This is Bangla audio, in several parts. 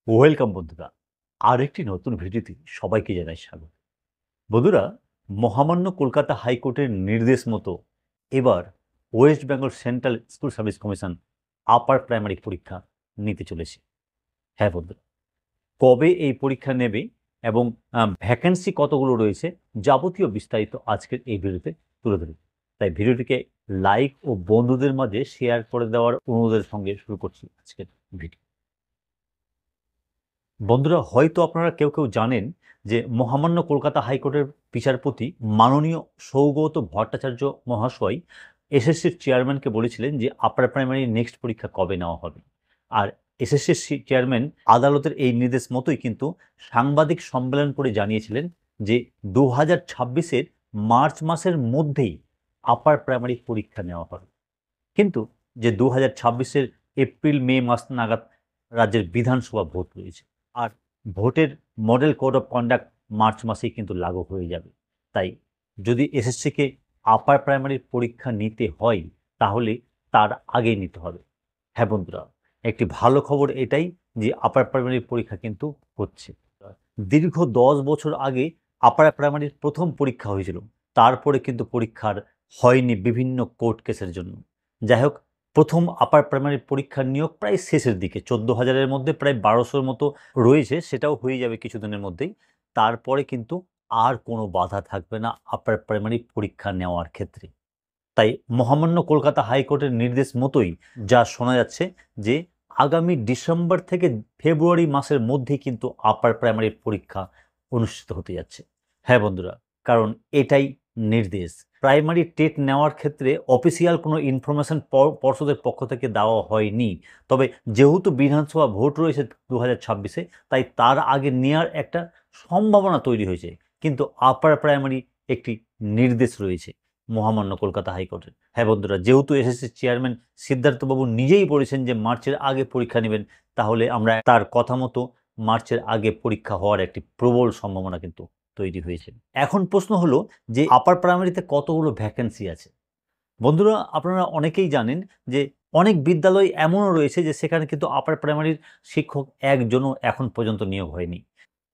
ওয়েলকাম বন্ধুরা। আরেকটি নতুন ভিডিওতে সবাইকে জানাই স্বাগত। বন্ধুরা, মহামান্য কলকাতা হাইকোর্টের নির্দেশ মতো এবার West Bengal central school service commission upper primary পরীক্ষা নিতে চলেছে। হ্যাঁ বন্ধুরা, কবে এই পরীক্ষা নেবে এবং ভ্যাকেন্সি কতগুলো রয়েছে যাবতীয় বিস্তারিত আজকের এই ভিডিওতে তুলে ধরি। তাই ভিডিওটিকে লাইক ও বন্ধুদের মাঝে শেয়ার করে দেওয়ার অনুরোধের সঙ্গে শুরু করছি আজকের ভিডিও। বন্ধুরা, হয়তো আপনারা কেউ কেউ জানেন যে মহামান্য কলকাতা হাইকোর্টের বিচারপতি মাননীয় সৌগত ভট্টাচার্য মহাশয় এসএসসির চেয়ারম্যানকে বলেছিলেন যে আপার প্রাইমারি নেক্সট পরীক্ষা কবে নেওয়া হবে। আর এসএসসির চেয়ারম্যান আদালতের এই নির্দেশ মতোই কিন্তু সাংবাদিক সম্মেলন করে জানিয়েছিলেন যে 2026-এর মার্চ মাসের মধ্যেই আপার প্রাইমারি পরীক্ষা নেওয়া হবে। কিন্তু যে 2026-এর এপ্রিল মে মাস নাগাদ রাজ্যের বিধানসভা ভোট রয়েছে, আর ভোটের model code of conduct March মাসেই কিন্তু লাগু হয়ে যাবে। তাই যদি এসএসসিকে আপার প্রাইমারির পরীক্ষা নিতে হয় তাহলে তার আগেই নিতে হবে। হ্যাঁ বন্ধুরা, একটি ভালো খবর এটাই যে আপার প্রাইমারির পরীক্ষা কিন্তু হচ্ছে। দীর্ঘ 10 বছর আগে আপার প্রাইমারির প্রথম পরীক্ষা হয়েছিল, তারপরে কিন্তু পরীক্ষার হয়নি বিভিন্ন কোর্ট কেসের জন্য। যাই হোক, প্রথম আপার প্রাইমারি পরীক্ষার নিয়োগ প্রায় শেষের দিকে, 14,000-এর মধ্যে প্রায় 1200-র মতো রয়েছে, সেটাও হয়ে যাবে কিছুদিনের মধ্যেই। তারপরে কিন্তু আর কোনো বাধা থাকবে না আপার প্রাইমারি পরীক্ষা নেওয়ার ক্ষেত্রে। তাই মহামান্য কলকাতা হাইকোর্টের নির্দেশ মতোই যা শোনা যাচ্ছে যে আগামী ডিসেম্বর থেকে ফেব্রুয়ারি মাসের মধ্যেই কিন্তু আপার প্রাইমারির পরীক্ষা অনুষ্ঠিত হতে যাচ্ছে। হ্যাঁ বন্ধুরা, কারণ এটাই নির্দেশ। প্রাইমারি টেট নেওয়ার ক্ষেত্রে অফিসিয়াল কোনো ইনফরমেশন পর্ষদের পক্ষ থেকে দেওয়া হয়নি। তবে যেহেতু বিধানসভা ভোট রয়েছে 2026-এ, তাই তার আগে নেওয়ার একটা সম্ভাবনা তৈরি হয়েছে। কিন্তু আপার প্রাইমারি একটি নির্দেশ রয়েছে মহামান্য কলকাতা হাইকোর্টের। হ্যাঁ বন্ধুরা, যেহেতু এসএসসির চেয়ারম্যান সিদ্ধার্থবাবু নিজেই বলেছেন যে মার্চের আগে পরীক্ষা নেবেন, তাহলে আমরা তার কথা মতো মার্চের আগে পরীক্ষা হওয়ার একটি প্রবল সম্ভাবনা কিন্তু তৈরি হয়েছে। এখন প্রশ্ন হলো যে আপার প্রাইমারিতে কতগুলো ভ্যাকেন্সি আছে। বন্ধুরা, আপনারা অনেকেই জানেন যে অনেক বিদ্যালয় এমনও রয়েছে যে সেখানে কিন্তু আপার প্রাইমারির শিক্ষক একজনও এখন পর্যন্ত নিয়োগ হয়নি।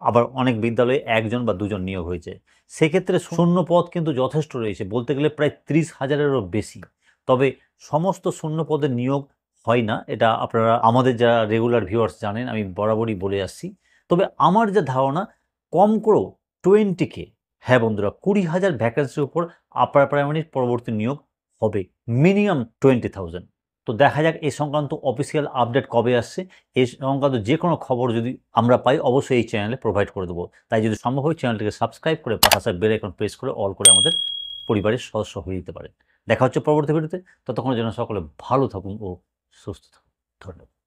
আবার অনেক বিদ্যালয়ে 1 জন বা 2 জন নিয়োগ হয়েছে। সেক্ষেত্রে শূন্য পদ কিন্তু যথেষ্ট রয়েছে, বলতে গেলে প্রায় 30,000-এরও বেশি। তবে সমস্ত শূন্য পদের নিয়োগ হয় না, এটা আপনারা আমাদের যারা রেগুলার ভিউয়ার্স জানেন, আমি বরাবরই বলে আসছি। তবে আমার যা ধারণা, কম করেও 20K, হ্যাঁ বন্ধুরা, 20,000 ভ্যাকেন্সির উপর আপার প্রাইমারির পরবর্তী নিয়োগ হবে, মিনিমাম 20,000। তো দেখা যাক এই সংক্রান্ত অফিসিয়াল আপডেট কবে আসছে। এই সংক্রান্ত যে কোনো খবর যদি আমরা পাই অবশ্যই এই চ্যানেলে প্রোভাইড করে দেবো। তাই যদি সম্ভব হয় চ্যানেলটিকে সাবস্ক্রাইব করে পাশে বেল আইকন প্রেস করে অল করে আমাদের পরিবারের সদস্য হয়ে যেতে পারেন। দেখা হচ্ছে পরবর্তী ভিডিওতে। ততক্ষণের জন্য সকলে ভালো থাকুন ও সুস্থ থাকুন। ধন্যবাদ।